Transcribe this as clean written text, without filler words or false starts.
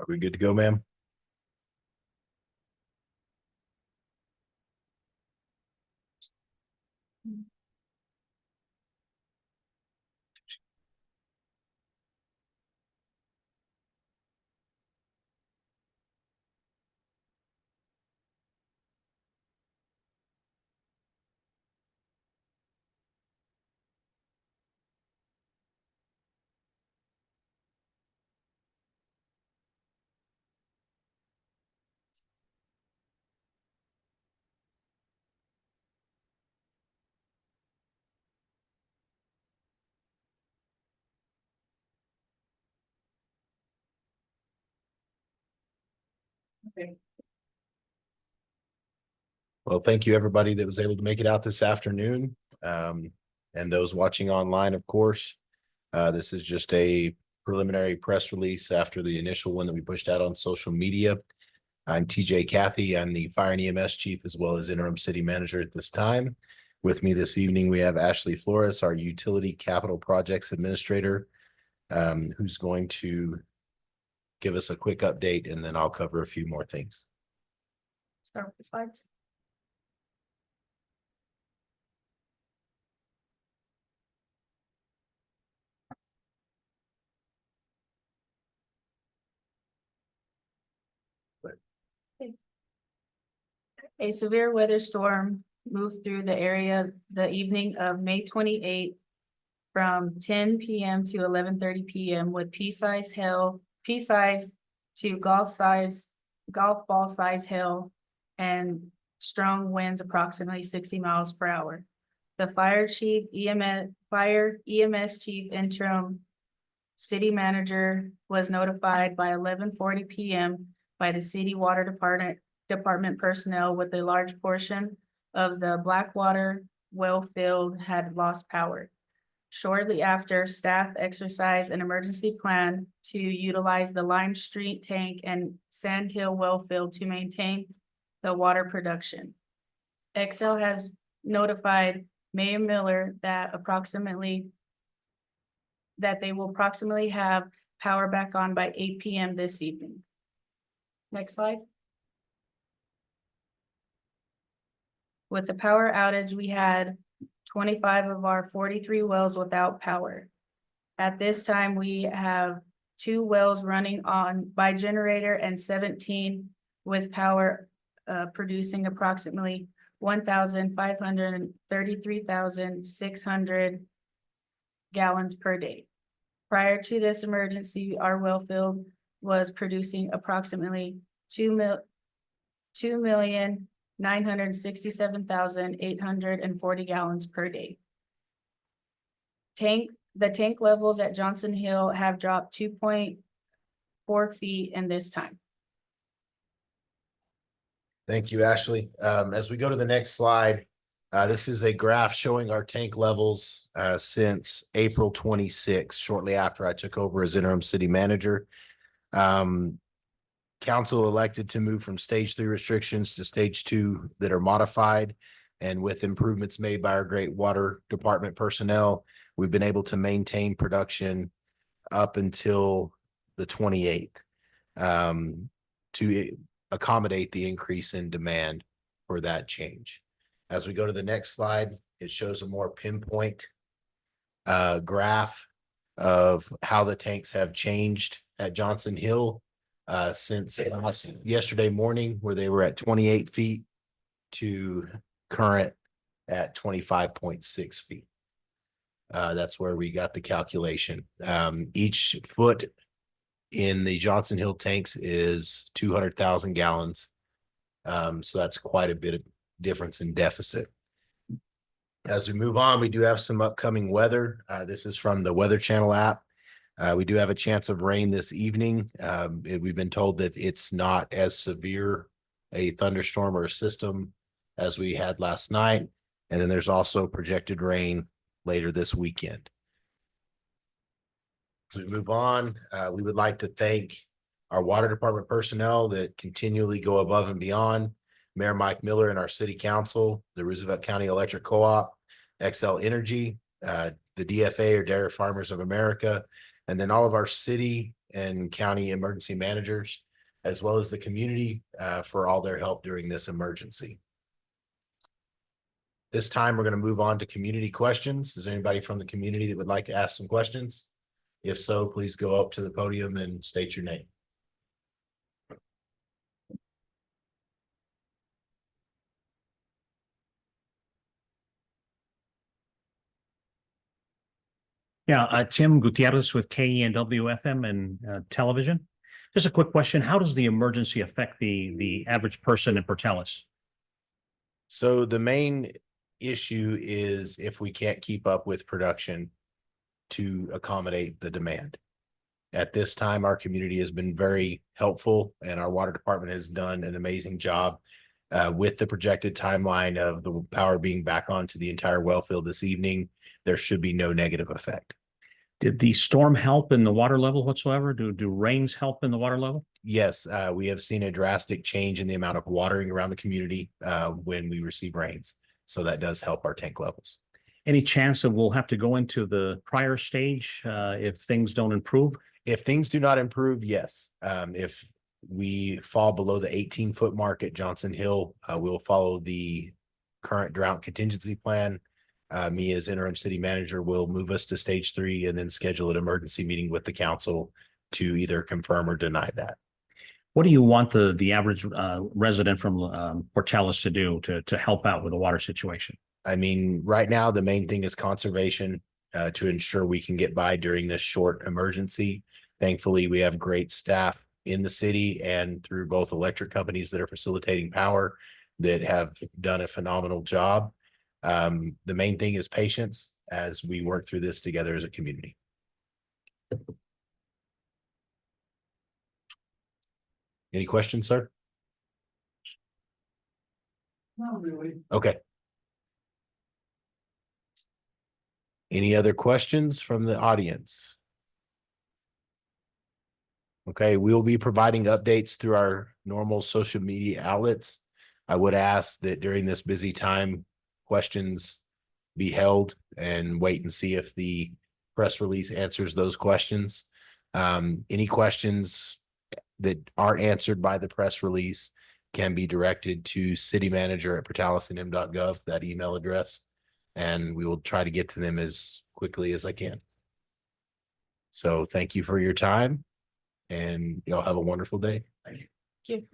Are we good to go, ma'am? Okay. Well, thank you, everybody that was able to make it out this afternoon. And those watching online, of course. This is just a preliminary press release after the initial one that we pushed out on social media. I'm TJ Cathy. I'm the Fire and EMS Chief as well as Interim City Manager at this time. With me this evening, we have Ashley Flores, our Utility Capital Projects Administrator, who's going to give us a quick update, and then I'll cover a few more things. Start with the slides. A severe weather storm moved through the area the evening of May 28th from 10 p.m. to 11:30 p.m. with pea-size to golf ball size hail and strong winds approximately 60 miles per hour. The fire EMS chief interim city manager was notified by 11:40 p.m. by the city water department personnel with a large portion of the Blackwater well field had lost power. Shortly after, staff exercised an emergency plan to utilize the Lime Street tank and Sand Hill well field to maintain the water production. Xcel has notified Mayor Miller that they will approximately have power back on by 8 p.m. this evening. Next slide. With the power outage, we had 25 of our 43 wells without power. At this time, we have 2 wells running by generator and 17 with power, producing approximately 1,533,600 gallons per day. Prior to this emergency, our well field was producing approximately 2,967,840 gallons per day. The tank levels at Johnson Hill have dropped 2.4 feet in this time. Thank you, Ashley. As we go to the next slide, this is a graph showing our tank levels since April 26th, shortly after I took over as interim city manager. Council elected to move from stage 3 restrictions to stage 2 that are modified. And with improvements made by our great water department personnel, we've been able to maintain production up until the 28th to accommodate the increase in demand for that change. As we go to the next slide, it shows a more pinpoint graph of how the tanks have changed at Johnson Hill since yesterday morning, where they were at 28 feet to current at 25.6 feet. That's where we got the calculation. Each foot in the Johnson Hill tanks is 200,000 gallons. So that's quite a bit of difference in deficit. As we move on, we do have some upcoming weather. This is from the Weather Channel app. We do have a chance of rain this evening. We've been told that it's not as severe a thunderstorm or a system as we had last night. And then there's also projected rain later this weekend. As we move on, we would like to thank our water department personnel that continually go above and beyond. Mayor Mike Miller and our city council, the Roosevelt County Electric Co-op, Xcel Energy, the DFA or Dairy Farmers of America, and then all of our city and county emergency managers, as well as the community for all their help during this emergency. This time, we're going to move on to community questions. Is there anybody from the community that would like to ask some questions? If so, please go up to the podium and state your name. Yeah, Tim Gutierrez with KENW FM and television. Just a quick question. How does the emergency affect the average person in Portales? So the main issue is if we can't keep up with production to accommodate the demand. At this time, our community has been very helpful and our water department has done an amazing job with the projected timeline of the power being back onto the entire well field this evening. There should be no negative effect. Did the storm help in the water level whatsoever? Do rains help in the water level? Yes, we have seen a drastic change in the amount of watering around the community when we receive rains. So that does help our tank levels. Any chance that we'll have to go into the prior stage if things don't improve? If things do not improve, yes. If we fall below the 18-foot mark at Johnson Hill, we'll follow the current drought contingency plan. Me as interim city manager will move us to stage 3 and then schedule an emergency meeting with the council to either confirm or deny that. What do you want the average resident from Portales to do to help out with the water situation? I mean, right now, the main thing is conservation to ensure we can get by during this short emergency. Thankfully, we have great staff in the city and through both electric companies that are facilitating power that have done a phenomenal job. The main thing is patience as we work through this together as a community. Any questions, sir? Not really. Okay. Any other questions from the audience? Okay, we'll be providing updates through our normal social media outlets. I would ask that during this busy time, questions be held and wait and see if the press release answers those questions. Any questions that aren't answered by the press release can be directed to citymanager@portalesnm.gov, that email address, and we will try to get to them as quickly as I can. So thank you for your time and y'all have a wonderful day. Thank you. Thank you.